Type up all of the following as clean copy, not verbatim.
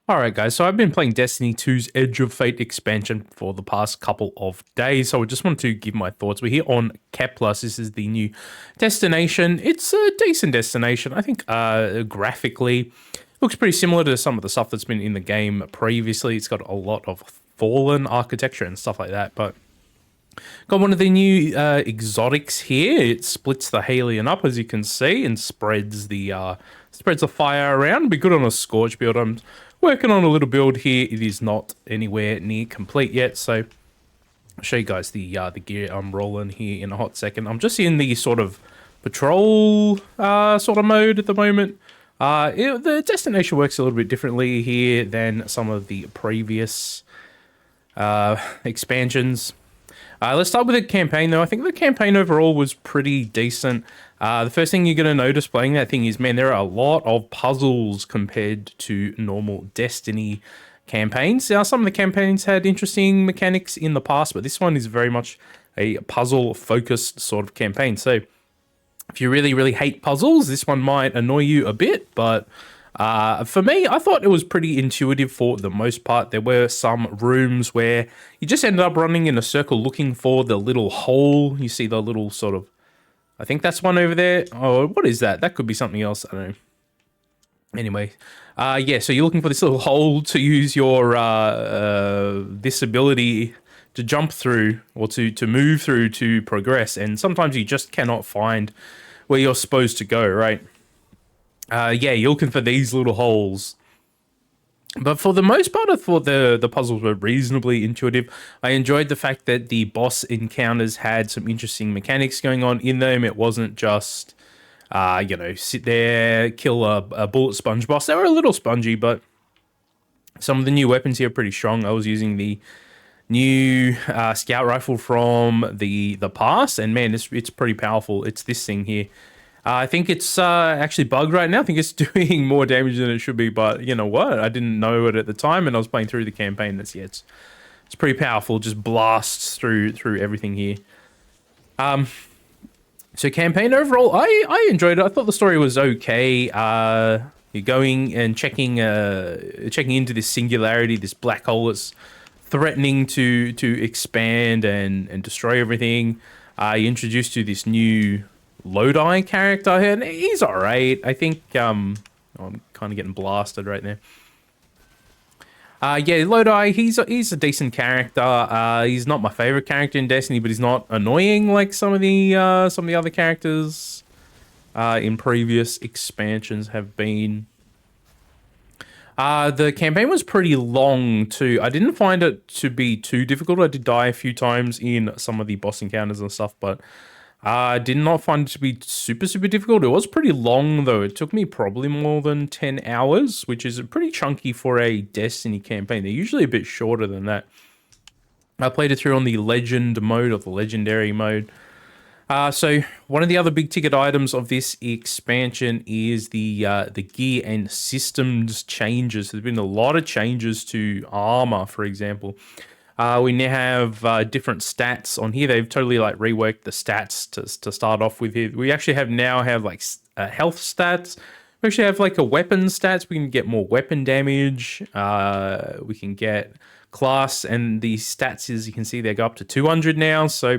Alright guys, so I've been playing Destiny 2's Edge of Fate expansion for the past couple of days, so I just wanted to give my thoughts. We're here on Kepler. This is the new destination. It's a decent destination. I think graphically looks pretty similar to some of the stuff that's been in the game previously. It's got a lot of Fallen architecture and stuff like that, but got one of the new exotics here. It splits the Halion up, as you can see, and spreads the fire around. It'd be good on a Scorch build. I'm working on a little build here. It is not anywhere near complete yet, so I'll show you guys the gear I'm rolling here in a hot second. I'm just in the sort of patrol sort of mode at the moment. The destination works a little bit differently here than some of the previous expansions. Let's start with the campaign, though. I think the campaign overall was pretty decent. The first thing you're going to notice playing that thing is, man, there are a lot of puzzles compared to normal Destiny campaigns. Now, some of the campaigns had interesting mechanics in the past, but this one is very much a puzzle-focused sort of campaign. So if you really, really hate puzzles, this one might annoy you a bit, but for me, I thought it was pretty intuitive for the most part. There were some rooms where you just ended up running in a circle looking for the little hole. You see the little sort of, I think that's one over there. Oh, what is that? That could be something else. I don't know. Anyway, yeah, so you're looking for this little hole to use your this ability to jump through or to move through to progress. And sometimes you just cannot find where you're supposed to go, right? Yeah, you're looking for these little holes. But for the most part, I thought the puzzles were reasonably intuitive. I enjoyed the fact that the boss encounters had some interesting mechanics going on in them. It wasn't just, sit there, kill a bullet sponge boss. They were a little spongy, but some of the new weapons here are pretty strong. I was using the new scout rifle from the past, and man, it's pretty powerful. It's this thing here. I think it's actually bugged right now. I think it's doing more damage than it should be, but you know what? I didn't know it at the time, and I was playing through the campaign. It's pretty powerful. Just blasts through everything here. So campaign overall, I enjoyed it. I thought the story was okay. You're going and checking into this singularity, this black hole that's threatening to expand and destroy everything. You're introduced to this new Lodi character, and he's alright. I think I'm kind of getting blasted right there. Yeah, Lodi, he's a decent character. He's not my favorite character in Destiny, but he's not annoying like some of the other characters in previous expansions have been. The campaign was pretty long too. I didn't find it to be too difficult. I did die a few times in some of the boss encounters and stuff, but I did not find it to be super difficult. It was pretty long though. It took me probably more than 10 hours, which is pretty chunky for a Destiny campaign. They're usually a bit shorter than that. I played it through on the legend mode or the legendary mode. So one of the other big ticket items of this expansion is the gear and systems changes. There's been a lot of changes to armor, for example. We now have different stats on here. They've totally like reworked the stats to start off with here. We actually have like health stats. We actually have like a weapon stats. We can get more weapon damage. We can get class, and the stats, as you can see, they go up to 200 now. So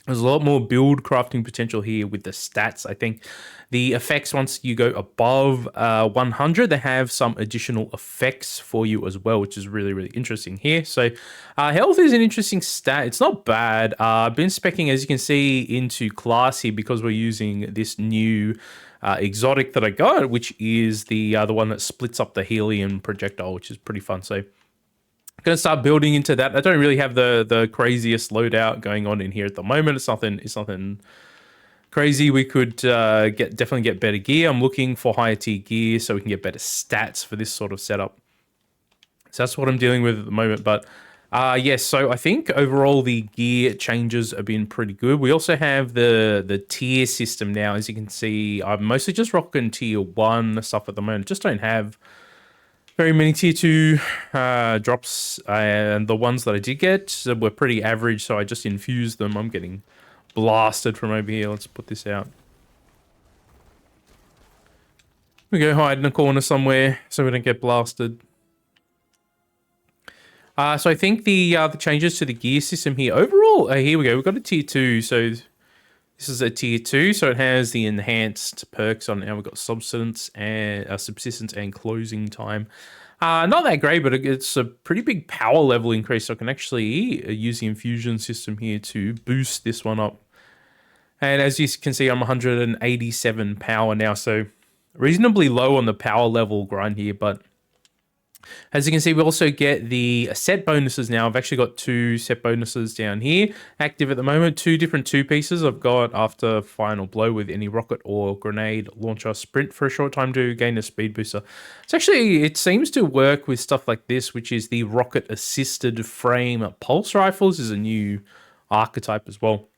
there's a lot more build crafting potential here with the stats. I think the effects, once you go above 100, they have some additional effects for you as well, which is really interesting here. So health is an interesting stat. It's not bad. I've been speccing, as you can see, into class here because we're using this new exotic that I got, which is the one that splits up the Halion projectile, which is pretty fun. So going to start building into that. I don't really have the craziest loadout going on in here at the moment. It's nothing crazy. We could definitely get better gear. I'm looking for higher tier gear so we can get better stats for this sort of setup. So that's what I'm dealing with at the moment. But yes, so I think overall the gear changes have been pretty good. We also have the tier system now. As you can see, I'm mostly just rocking tier 1 stuff at the moment. Just don't have very many tier 2 drops, and the ones that I did get were pretty average, so I just infused them. I'm getting blasted from over here. Let's put this out. We go hide in a corner somewhere so we don't get blasted. So I think the changes to the gear system here overall. Here we go. We've got a tier 2. So this is a tier 2. So it has the enhanced perks on. Now we've got subsistence and closing time. Not that great, but it's a pretty big power level increase. So I can actually use the infusion system here to boost this one up. And as you can see, I'm 187 power now, so reasonably low on the power level grind here. But as you can see, we also get the set bonuses now. I've actually got 2 set bonuses down here active at the moment. 2 different 2-pieces I've got after final blow with any rocket or grenade launcher. Sprint for a short time to gain a speed booster. It seems to work with stuff like this, which is the rocket assisted frame pulse rifles is a new archetype as well.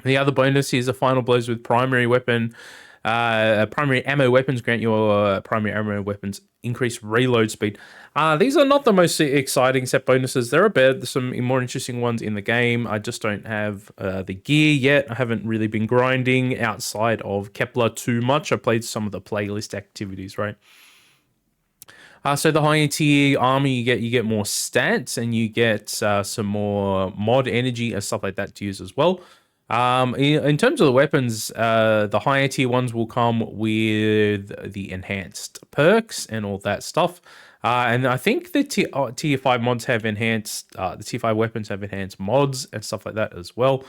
The other bonus is the final blows with primary weapon. Primary ammo weapons grant your primary ammo weapons increased reload speed. These are not the most exciting set bonuses. There are some more interesting ones in the game. I just don't have the gear yet. I haven't really been grinding outside of Kepler too much. I played some of the playlist activities, right? So the higher tier armor, you get more stats and you get some more mod energy and stuff like that to use as well. In terms of the weapons, the higher tier ones will come with the enhanced perks and all that stuff. And I think the tier 5 mods have enhanced, the tier 5 weapons have enhanced mods and stuff like that as well.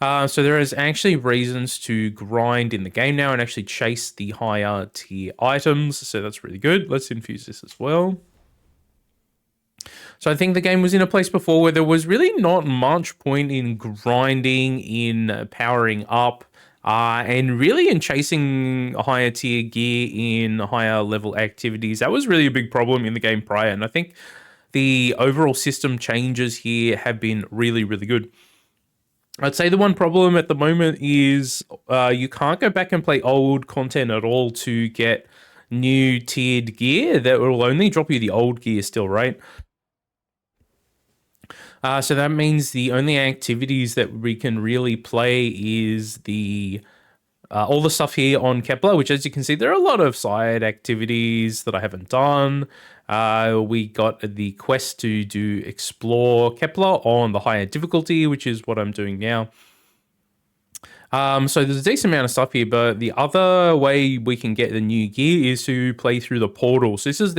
So there is actually reasons to grind in the game now and actually chase the higher tier items. So that's really good. Let's infuse this as well. So I think the game was in a place before where there was really not much point in grinding, in powering up, and really in chasing higher tier gear in higher level activities. That was really a big problem in the game prior. And I think the overall system changes here have been really, really good. I'd say the one problem at the moment is you can't go back and play old content at all to get new tiered gear. That will only drop you the old gear still, right? So that means the only activities that we can really play is the all the stuff here on Kepler, which as you can see, there are a lot of side activities that I haven't done. We got the quest to do explore Kepler on the higher difficulty, which is what I'm doing now. So there's a decent amount of stuff here, but the other way we can get the new gear is to play through the portal. So this is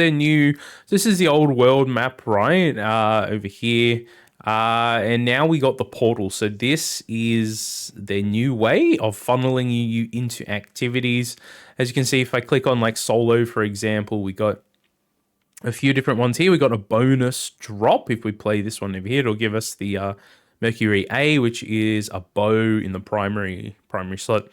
the old world map, right? Over here. And now we got the portal. So this is their new way of funneling you into activities. As you can see, if I click on like solo, for example, we got a few different ones here. We got a bonus drop. If we play this one over here, it'll give us the Mercury A, which is a bow in the primary slot.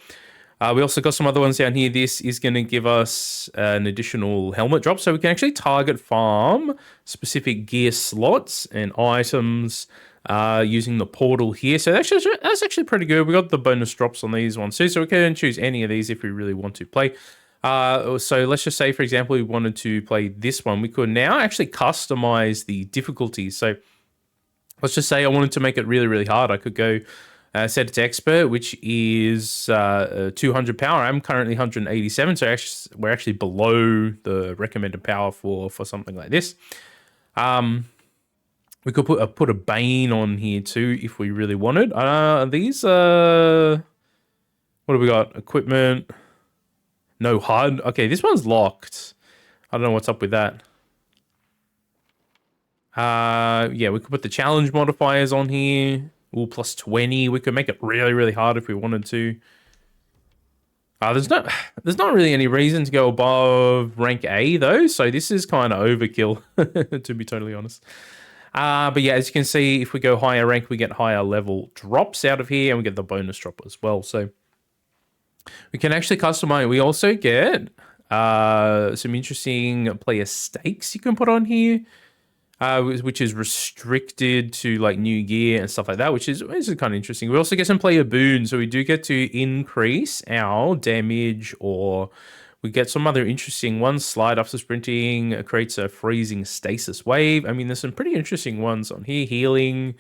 We also got some other ones down here. This is going to give us an additional helmet drop, so we can actually target farm specific gear slots and items using the portal here. So that's actually pretty good. We got the bonus drops on these ones too, so we can choose any of these if we really want to play. So let's just say, for example, we wanted to play this one. We could now actually customize the difficulty. So let's just say I wanted to make it really, really hard. I could go set it to expert, which is 200 power. I'm currently 187, so we're actually below the recommended power for something like this. We could put a Bane on here too if we really wanted. These what do we got? Equipment. No HUD. Okay, this one's locked. I don't know what's up with that. Yeah, we could put the challenge modifiers on here. Ooh, plus 20. We could make it really, really hard if we wanted to. There's not really any reason to go above rank A though, so this is kind of overkill, to be totally honest. But yeah, as you can see, if we go higher rank, we get higher level drops out of here, and we get the bonus drop as well. So we can actually customize. We also get some interesting player stakes you can put on here. Which is restricted to like new gear and stuff like that, which is kind of interesting. We also get some player boons, so we do get to increase our damage, or we get some other interesting ones. Slide after sprinting creates a freezing stasis wave. I mean, there's some pretty interesting ones on here. Healing.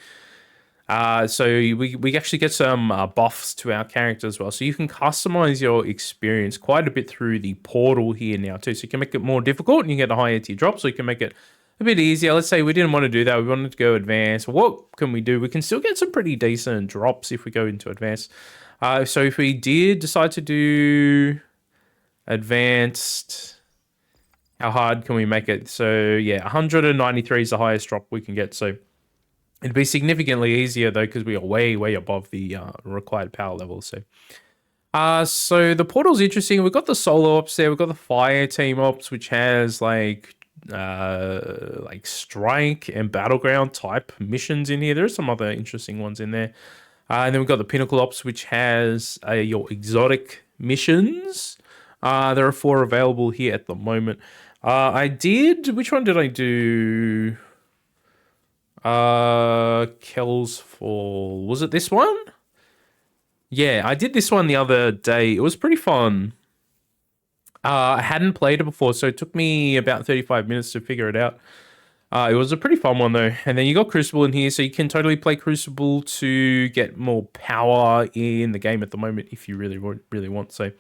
So we actually get some buffs to our character as well. So you can customize your experience quite a bit through the portal here now too. So you can make it more difficult and you get a higher tier drop, so you can make it a bit easier. Let's say we didn't want to do that. We wanted to go advanced. What can we do? We can still get some pretty decent drops if we go into advanced. So if we did decide to do advanced, how hard can we make it? So yeah, 193 is the highest drop we can get. So it'd be significantly easier though, because we are way, way above the required power level. So the portal's interesting. We've got the solo ops there. We've got the fire team ops, which has like strike and battleground type missions in here. There are some other interesting ones in there. And then we've got the pinnacle ops, which has your exotic missions. There are 4 available here at the moment. Which one did I do? Kells Fall. Was it this one? Yeah, I did this one the other day. It was pretty fun. I hadn't played it before, so it took me about 35 minutes to figure it out. It was a pretty fun one though. And then you got Crucible in here, so you can totally play Crucible to get more power in the game at the moment if you really want. So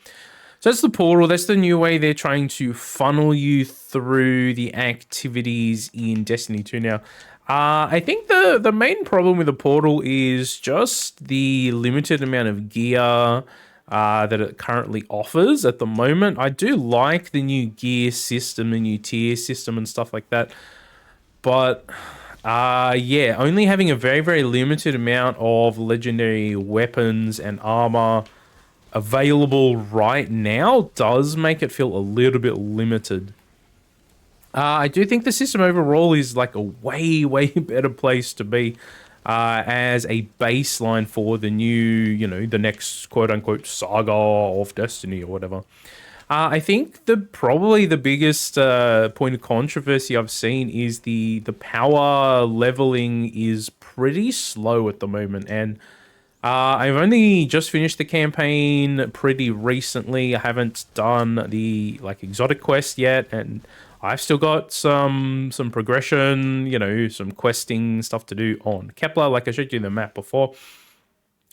that's the portal. That's the new way they're trying to funnel you through the activities in Destiny 2 now. I think the main problem with the portal is just the limited amount of gear that it currently offers at the moment. I do like the new gear system, the new tier system and stuff like that. But yeah, only having a very, very limited amount of legendary weapons and armor available right now does make it feel a little bit limited. I do think the system overall is like a way, way better place to be as a baseline for the new, the next quote-unquote saga of Destiny or whatever. I think probably the biggest point of controversy I've seen is the power leveling is pretty slow at the moment, and I've only just finished the campaign pretty recently. I haven't done the exotic quest yet, and I've still got some progression, some questing stuff to do on Kepler, like I showed you in the map before.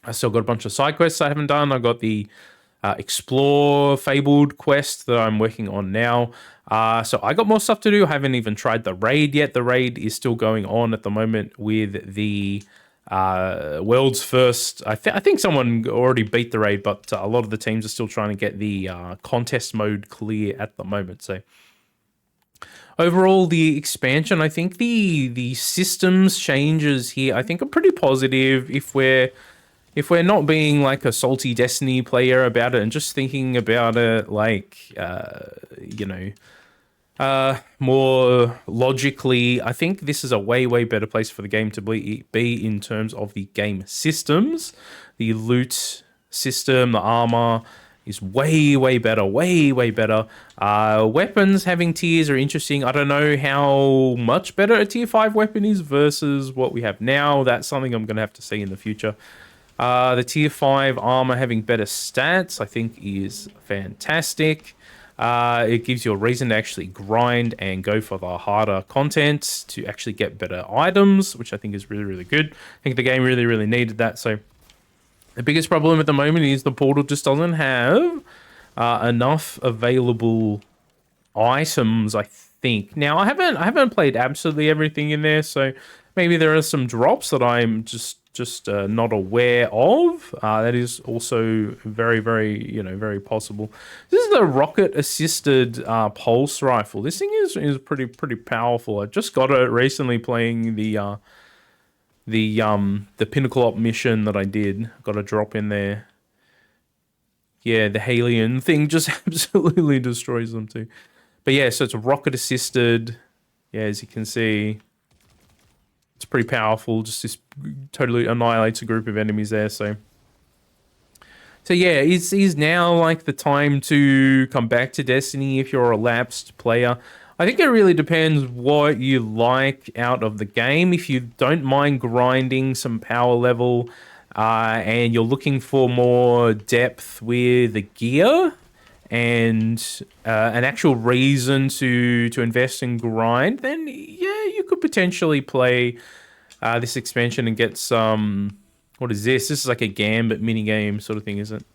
I still got a bunch of side quests I haven't done. I've got the Explore Fabled quest that I'm working on now. So I got more stuff to do. I haven't even tried the raid yet. The raid is still going on at the moment with the world's first. I think someone already beat the raid, but a lot of the teams are still trying to get the contest mode clear at the moment. So overall, the expansion, I think the systems changes here, I think are pretty positive if we're not being like a salty Destiny player about it and just thinking about it more logically. I think this is a way, way better place for the game to be in terms of the game systems. The loot system, the armor is way, way better, way, way better. Weapons having tiers are interesting. I don't know how much better a tier 5 weapon is versus what we have now. That's something I'm going to have to see in the future. The tier 5 armor having better stats, I think, is fantastic. It gives you a reason to actually grind and go for the harder content to actually get better items, which I think is really, really good. I think the game really, really needed that. So the biggest problem at the moment is the portal just doesn't have enough available items, I think. Now, I haven't played absolutely everything in there, so maybe there are some drops that I'm just not aware of. That is also very, very, very possible. This is the rocket-assisted pulse rifle. This thing is pretty powerful. I just got it recently playing the Pinnacle Op mission that I did. Got a drop in there. Yeah, the Halion thing just absolutely destroys them too. But yeah, so it's rocket-assisted. Yeah, as you can see, it's pretty powerful. Just totally annihilates a group of enemies there. So yeah, is now like the time to come back to Destiny if you're a lapsed player. I think it really depends what you like out of the game. If you don't mind grinding some power level and you're looking for more depth with the gear and an actual reason to invest and grind, then yeah, you could potentially play this expansion and get some... What is this? This is like a Gambit minigame sort of thing, isn't it?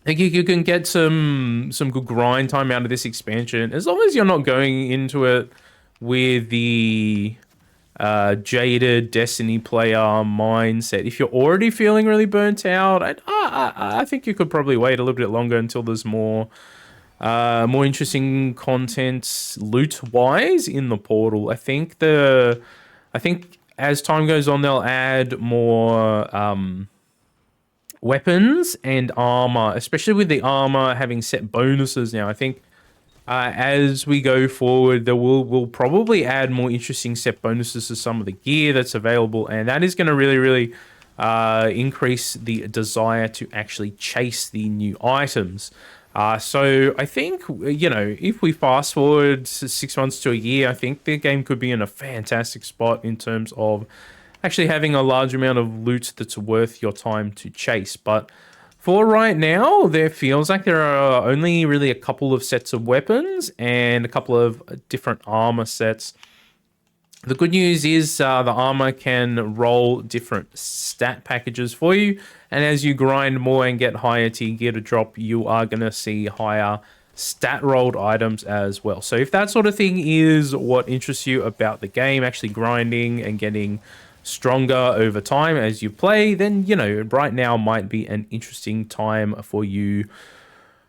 I think you can get some good grind time out of this expansion, as long as you're not going into it with the jaded Destiny player mindset. If you're already feeling really burnt out, I think you could probably wait a little bit longer until there's more interesting content loot wise in the portal. I think as time goes on, they'll add more weapons and armor, especially with the armor having set bonuses now. I think as we go forward, we'll probably add more interesting set bonuses to some of the gear that's available, and that is going to really increase the desire to actually chase the new items. So I think, if we fast forward 6 months to a year, I think the game could be in a fantastic spot in terms of actually having a large amount of loot that's worth your time to chase. But for right now, there feels like there are only really a couple of sets of weapons and a couple of different armor sets. The good news is the armor can roll different stat packages for you. And as you grind more and get higher tier gear to drop, you are going to see higher stat rolled items as well. So if that sort of thing is what interests you about the game, actually grinding and getting stronger over time as you play, then, right now might be an interesting time for you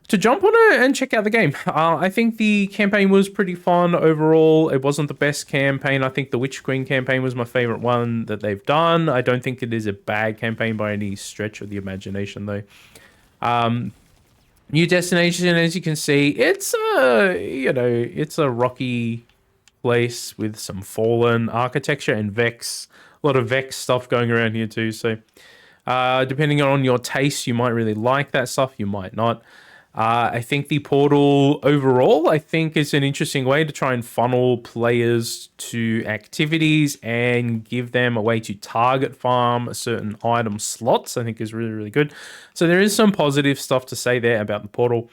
to jump on it and check out the game. I think the campaign was pretty fun overall. It wasn't the best campaign. I think the Witch Queen campaign was my favorite one that they've done. I don't think it is a bad campaign by any stretch of the imagination, though. New Destination, as you can see, it's a rocky place with some fallen architecture and Vex. A lot of Vex stuff going around here too. So depending on your taste, you might really like that stuff. You might not. I think the portal overall, I think is an interesting way to try and funnel players to activities and give them a way to target farm certain item slots. I think is really good. So there is some positive stuff to say there about the portal.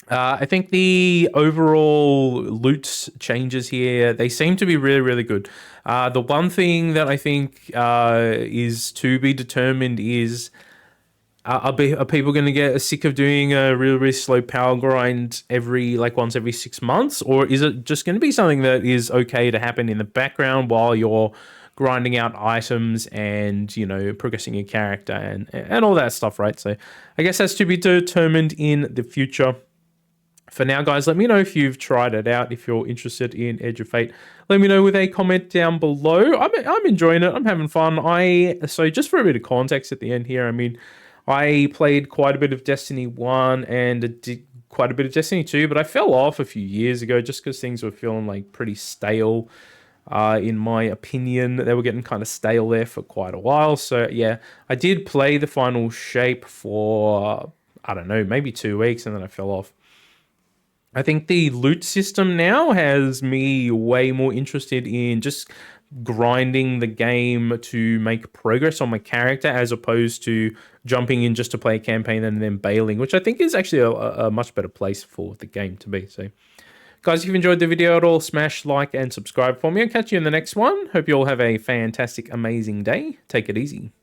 I think the overall loot changes here, they seem to be really good. The one thing that I think is to be determined is are people going to get sick of doing a really slow power grind once every 6 months? Or is it just going to be something that is okay to happen in the background while you're grinding out items and, progressing your character and all that stuff, right? So I guess that's to be determined in the future. For now, guys, let me know if you've tried it out, if you're interested in Edge of Fate. Let me know with a comment down below. I'm enjoying it. I'm having fun. So just for a bit of context at the end here, I played quite a bit of Destiny 1 and did quite a bit of Destiny 2, but I fell off a few years ago just because things were feeling like pretty stale. In my opinion, they were getting kind of stale there for quite a while. So yeah, I did play the Final Shape for, I don't know, maybe 2 weeks, and then I fell off. I think the loot system now has me way more interested in just grinding the game to make progress on my character as opposed to jumping in just to play a campaign and then bailing, which I think is actually a much better place for the game to be. So guys, if you've enjoyed the video at all, smash like and subscribe for me. I'll catch you in the next one. Hope you all have a fantastic, amazing day. Take it easy.